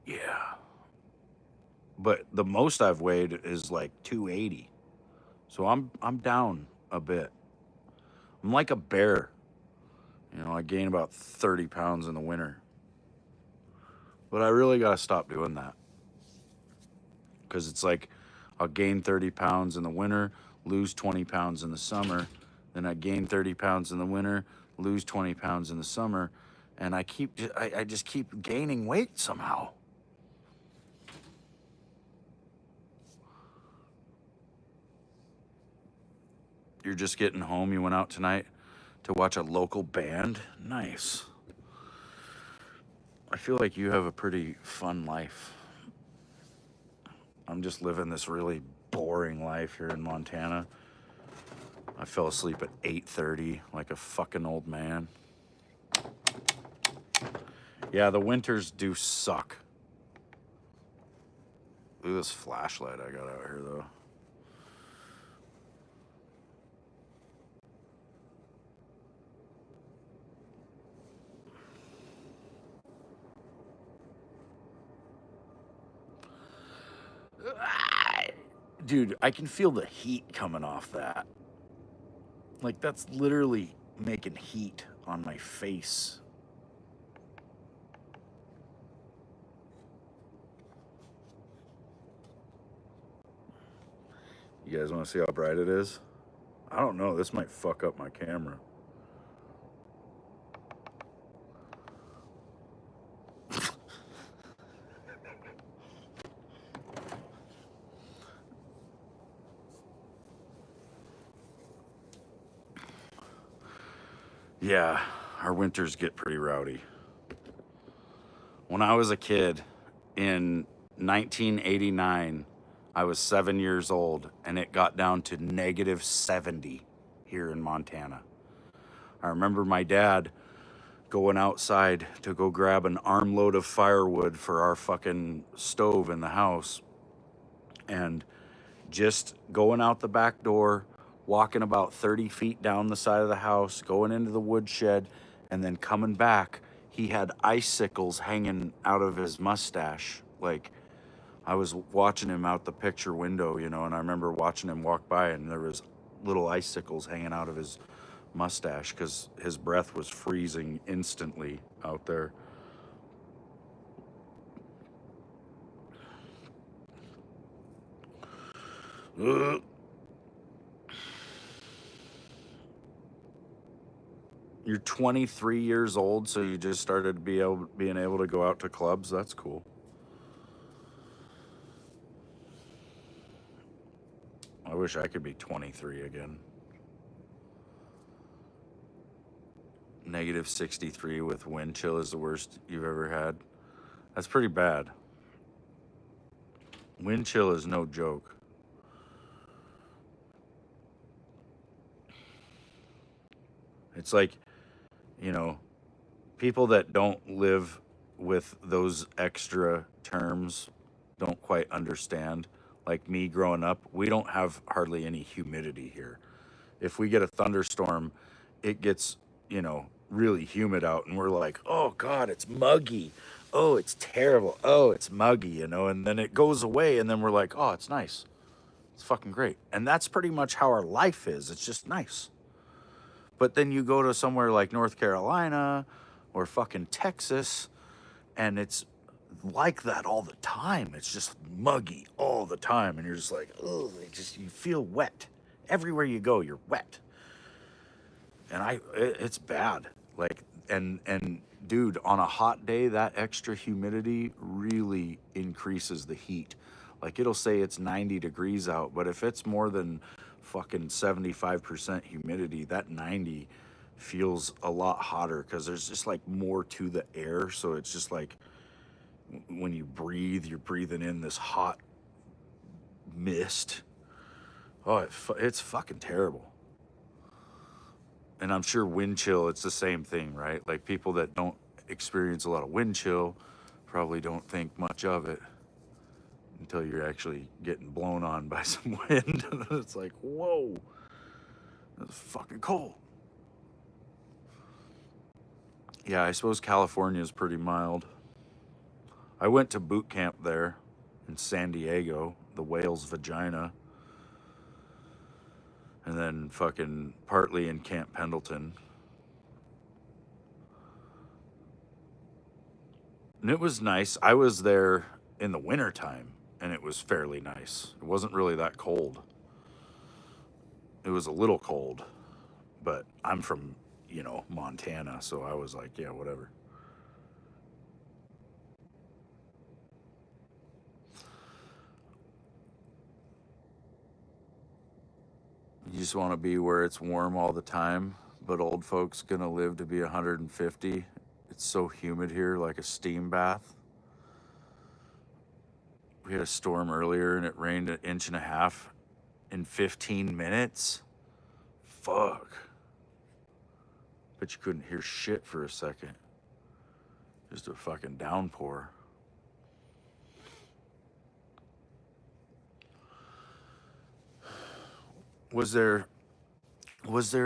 [SPEAKER 2] Yeah. But the most I've weighed is like 280. So I'm down a bit. I'm like a bear. I gain about 30 pounds in the winter. But I really got to stop doing that. Because it's like I'll gain 30 pounds in the winter, lose 20 pounds in the summer. Then I gain 30 pounds in the winter, lose 20 pounds in the summer. And I just keep gaining weight somehow. You're just getting home. You went out tonight to watch a local band. Nice. I feel like you have a pretty fun life. I'm just living this really boring life here in Montana. I fell asleep at 8:30 like a fucking old man. Yeah, the winters do suck. Look at this flashlight I got out here, though. Dude, I can feel the heat coming off that. Like, that's literally making heat on my face. You guys want to see how bright it is? I don't know. This might fuck up my camera. Yeah, our winters get pretty rowdy. When I was a kid in 1989, I was 7 years old, and it got down to -70 here in Montana. I remember my dad going outside to go grab an armload of firewood for our fucking stove in the house, and just going out the back door, walking about 30 feet down the side of the house, going into the woodshed, and then coming back. He had icicles hanging out of his mustache. Like, I was watching him out the picture window, and I remember watching him walk by, and there was little icicles hanging out of his mustache because his breath was freezing instantly out there. Ugh. You're 23 years old, so you just started being able to go out to clubs. That's cool. I wish I could be 23 again. -63 with wind chill is the worst you've ever had. That's pretty bad. Wind chill is no joke. It's like, people that don't live with those extra terms don't quite understand. Like me growing up, we don't have hardly any humidity here. If we get a thunderstorm, it gets, really humid out, and we're like, oh God, it's muggy. Oh, it's terrible. Oh, it's muggy, you know, and then it goes away, and then we're like, oh, it's nice. It's fucking great. And that's pretty much how our life is. It's just nice. But then you go to somewhere like North Carolina or fucking Texas, and it's like that all the time. It's just muggy all the time, and you're just like, oh, you feel wet. Everywhere you go, you're wet. And it's bad. Like, and dude, on a hot day, that extra humidity really increases the heat. Like, it'll say it's 90 degrees out, but if it's more than fucking 75% humidity, that 90 feels a lot hotter because there's just like more to the air. So it's just like when you breathe, you're breathing in this hot mist. Oh, it's fucking terrible. And I'm sure wind chill, it's the same thing, right? Like, people that don't experience a lot of wind chill probably don't think much of it until you're actually getting blown on by some wind. It's like, whoa, that's fucking cold. Yeah, I suppose California is pretty mild. I went to boot camp there in San Diego, the whale's vagina, and then fucking partly in Camp Pendleton. And it was nice. I was there in the wintertime, and it was fairly nice. It wasn't really that cold. It was a little cold, but I'm from, Montana, so I was like, yeah, whatever. You just want to be where it's warm all the time, but old folks gonna live to be 150. It's so humid here, like a steam bath. We had a storm earlier, and it rained an inch and a half in 15 minutes. Fuck. But you couldn't hear shit for a second. Just a fucking downpour. Was there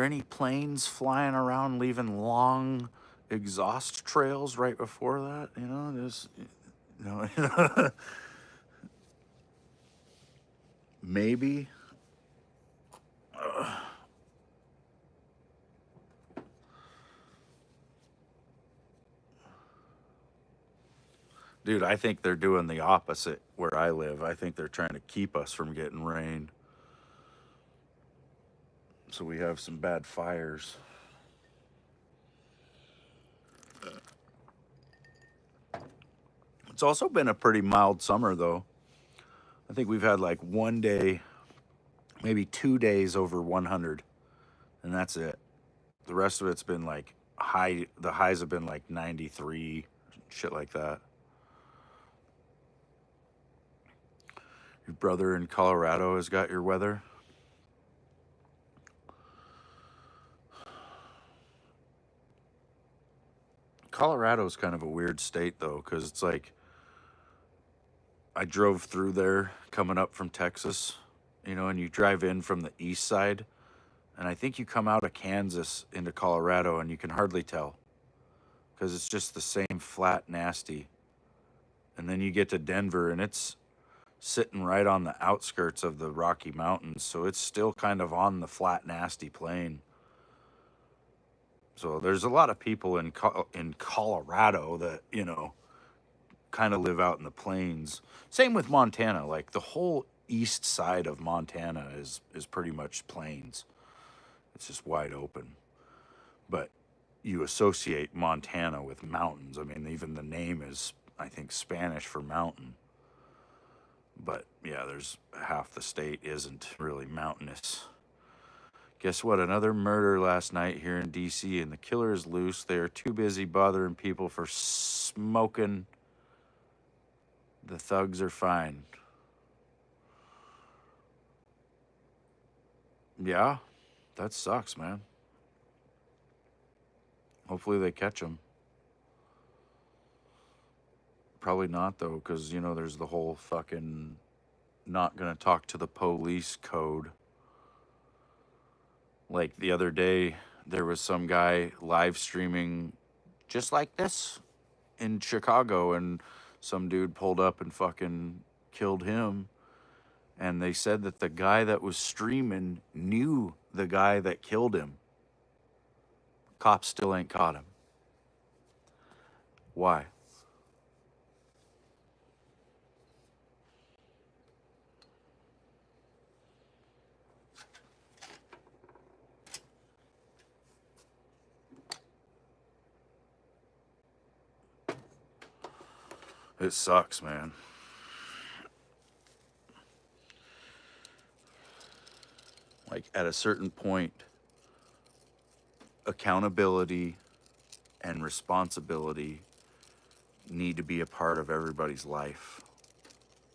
[SPEAKER 2] any planes flying around leaving long exhaust trails right before that? There's maybe. Dude, I think they're doing the opposite where I live. I think they're trying to keep us from getting rain. So we have some bad fires. It's also been a pretty mild summer, though. I think we've had like one day, maybe 2 days over 100, and that's it. The rest of it's been like the highs have been like 93, shit like that. Your brother in Colorado has got your weather? Colorado's kind of a weird state, though, because it's like I drove through there coming up from Texas, and you drive in from the east side, and I think you come out of Kansas into Colorado, and you can hardly tell because it's just the same flat, nasty. And then you get to Denver, and it's sitting right on the outskirts of the Rocky Mountains, so it's still kind of on the flat, nasty plain. So there's a lot of people in Colorado that kind of live out in the plains. Same with Montana. Like, the whole east side of Montana is pretty much plains. It's just wide open. But you associate Montana with mountains. I mean, even the name is, I think, Spanish for mountain. But yeah, there's half the state isn't really mountainous. Guess what? Another murder last night here in DC, and the killer is loose. They are too busy bothering people for smoking. The thugs are fine. Yeah, that sucks, man. Hopefully they catch them. Probably not, though, because, there's the whole fucking not gonna talk to the police code. Like, the other day, there was some guy live streaming just like this in Chicago, and some dude pulled up and fucking killed him. And they said that the guy that was streaming knew the guy that killed him. Cops still ain't caught him. Why? It sucks, man. Like, at a certain point, accountability and responsibility need to be a part of everybody's life,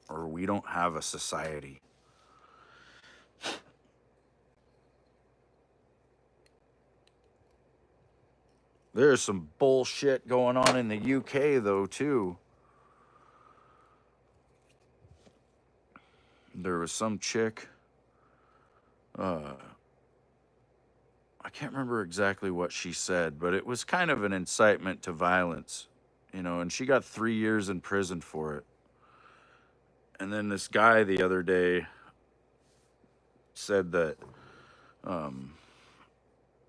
[SPEAKER 2] or we don't have a society. There's some bullshit going on in the UK, though, too. There was some chick, I can't remember exactly what she said, but it was kind of an incitement to violence, and she got 3 years in prison for it. And then this guy the other day said that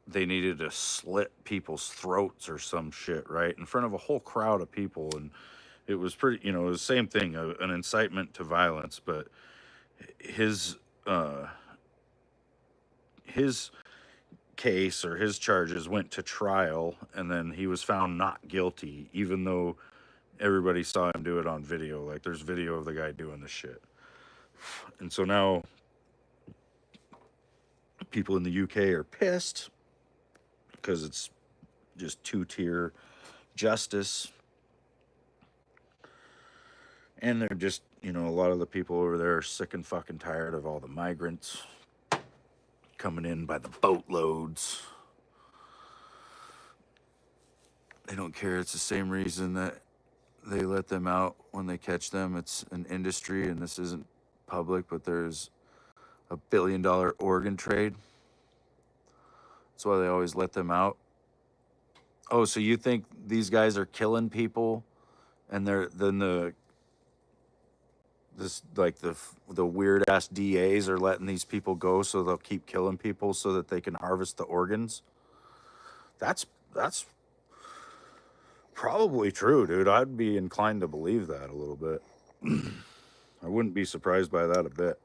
[SPEAKER 2] they needed to slit people's throats or some shit, right, in front of a whole crowd of people. And it was pretty, it was the same thing, an incitement to violence. But his case, or his charges, went to trial, and then he was found not guilty, even though everybody saw him do it on video. Like, there's video of the guy doing this shit. And so now people in the UK are pissed because it's just two-tier justice. And they're just, a lot of the people over there are sick and fucking tired of all the migrants coming in by the boatloads. They don't care. It's the same reason that they let them out when they catch them. It's an industry, and this isn't public, but there's a $1 billion organ trade. That's why they always let them out. Oh, so you think these guys are killing people, and the weird ass DAs are letting these people go so they'll keep killing people so that they can harvest the organs? That's probably true, dude. I'd be inclined to believe that a little bit. I wouldn't be surprised by that a bit.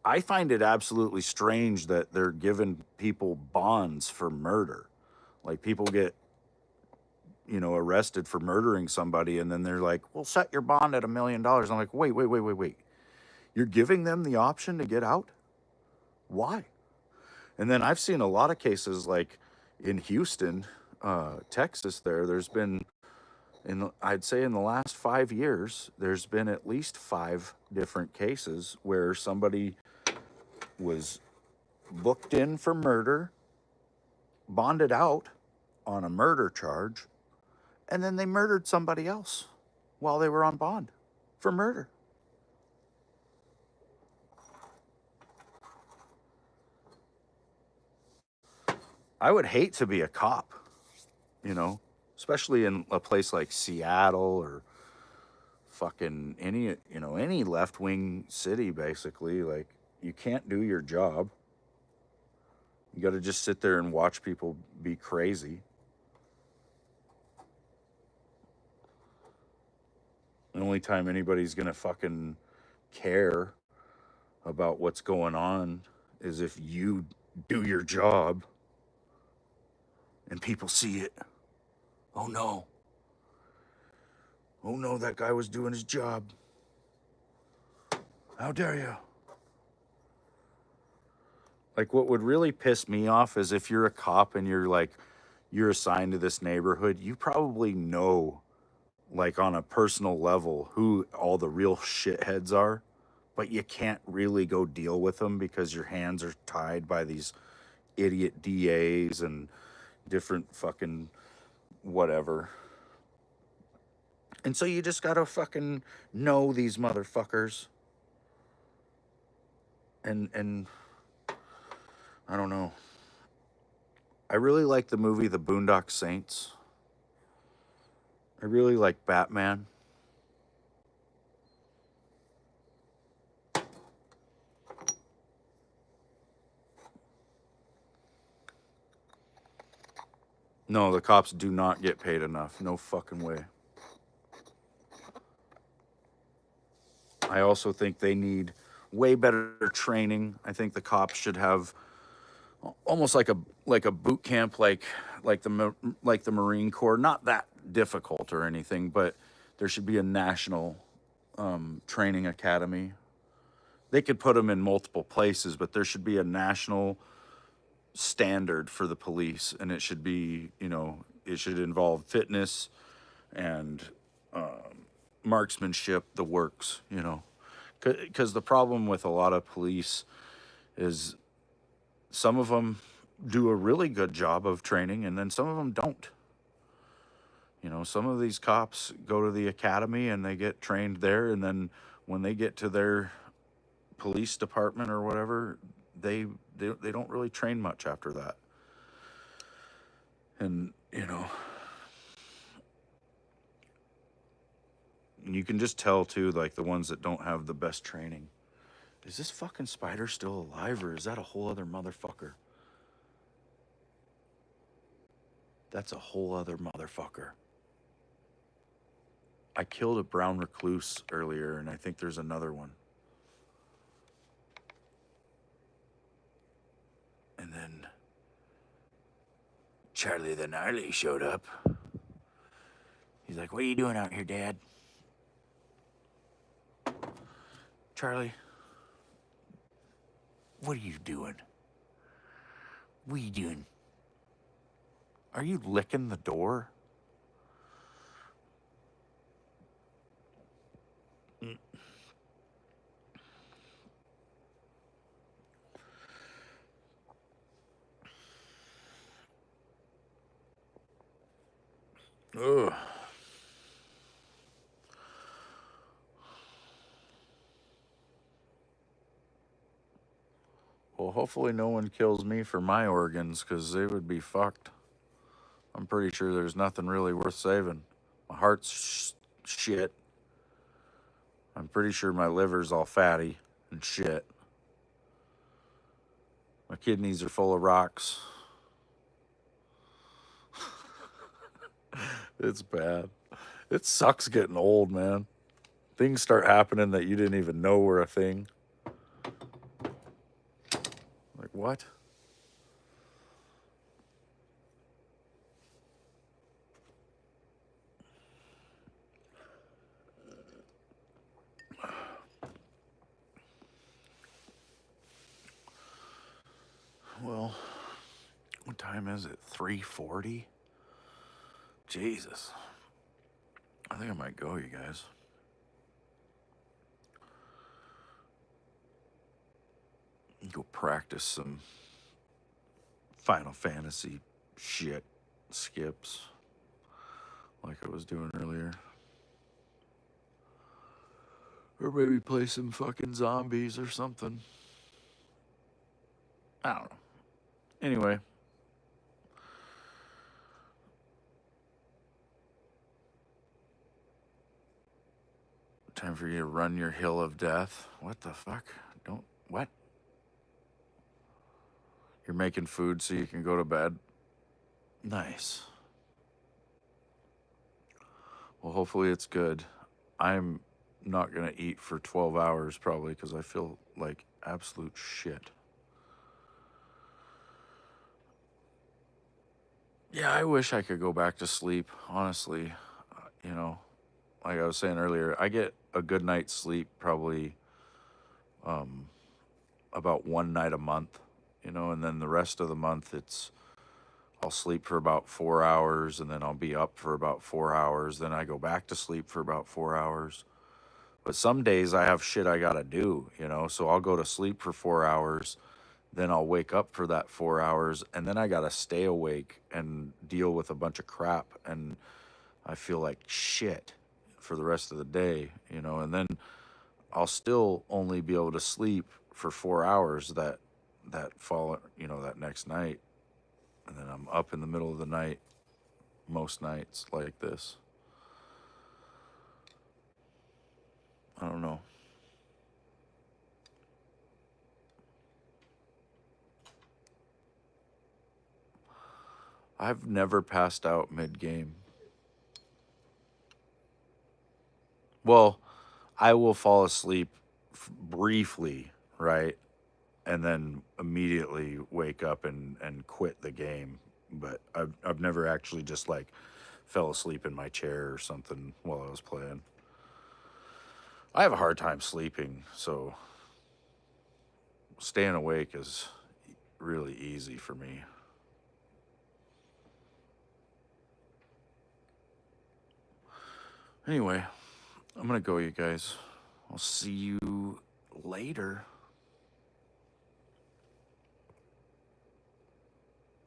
[SPEAKER 2] I find it absolutely strange that they're giving people bonds for murder. Like, people get, arrested for murdering somebody, and then they're like, "We'll set your bond at $1 million." I'm like, wait. You're giving them the option to get out? Why? And then I've seen a lot of cases, like in Houston, Texas. There's been, I'd say in the last 5 years, there's been at least 5 different cases where somebody was booked in for murder, bonded out on a murder charge, and then they murdered somebody else while they were on bond for murder. I would hate to be a cop, especially in a place like Seattle or fucking any left-wing city, basically. Like, you can't do your job. You got to just sit there and watch people be crazy. The only time anybody's going to fucking care about what's going on is if you do your job and people see it. Oh no, that guy was doing his job. How dare you? Like, what would really piss me off is if you're a cop and you're assigned to this neighborhood, you probably know, like, on a personal level, who all the real shitheads are, but you can't really go deal with them because your hands are tied by these idiot DAs and different fucking whatever. And so you just gotta fucking know these motherfuckers. And I don't know. I really like the movie The Boondock Saints. I really like Batman. No, the cops do not get paid enough. No fucking way. I also think they need way better training. I think the cops should have almost like a boot camp, like the Marine Corps. Not that difficult or anything, but there should be a national training academy. They could put them in multiple places, but there should be a national standard for the police, and it should be, it should involve fitness and marksmanship, the works, because the problem with a lot of police is some of them do a really good job of training, and then some of them don't. Some of these cops go to the academy and they get trained there, and then when they get to their police department or whatever, they don't really train much after that. And you can just tell too, like the ones that don't have the best training. Is this fucking spider still alive, or is that a whole other motherfucker? That's a whole other motherfucker. I killed a brown recluse earlier, and I think there's another one. And then Charlie the Gnarly showed up. He's like, "What are you doing out here, Dad?" Charlie, what are you doing? What are you doing? Are you licking the door? Ugh. Well, hopefully no one kills me for my organs, because they would be fucked. I'm pretty sure there's nothing really worth saving. My heart's shit. I'm pretty sure my liver's all fatty and shit. My kidneys are full of rocks. It's bad. It sucks getting old, man. Things start happening that you didn't even know were a thing. Like, what? Well, what time is it? 3:40? Jesus. I think I might go, you guys. Go practice some Final Fantasy shit skips like I was doing earlier. Or maybe play some fucking zombies or something. I don't know. Anyway. Time for you to run your hill of death. What the fuck? What? You're making food so you can go to bed? Nice. Well, hopefully it's good. I'm not going to eat for 12 hours probably because I feel like absolute shit. Yeah, I wish I could go back to sleep, honestly. Like I was saying earlier, I get a good night's sleep probably about one night a month, and then the rest of the month I'll sleep for about 4 hours, and then I'll be up for about 4 hours. Then I go back to sleep for about 4 hours. But some days I have shit I gotta do, so I'll go to sleep for 4 hours, then I'll wake up for that 4 hours, and then I gotta stay awake and deal with a bunch of crap, and I feel like shit for the rest of the day, and then I'll still only be able to sleep for 4 hours that fall, that next night. And then I'm up in the middle of the night most nights like this. I don't know. I've never passed out mid game. Well, I will fall asleep briefly, right? And then immediately wake up and quit the game. But I've never actually just like fell asleep in my chair or something while I was playing. I have a hard time sleeping, so staying awake is really easy for me. Anyway, I'm gonna go, you guys. I'll see you later.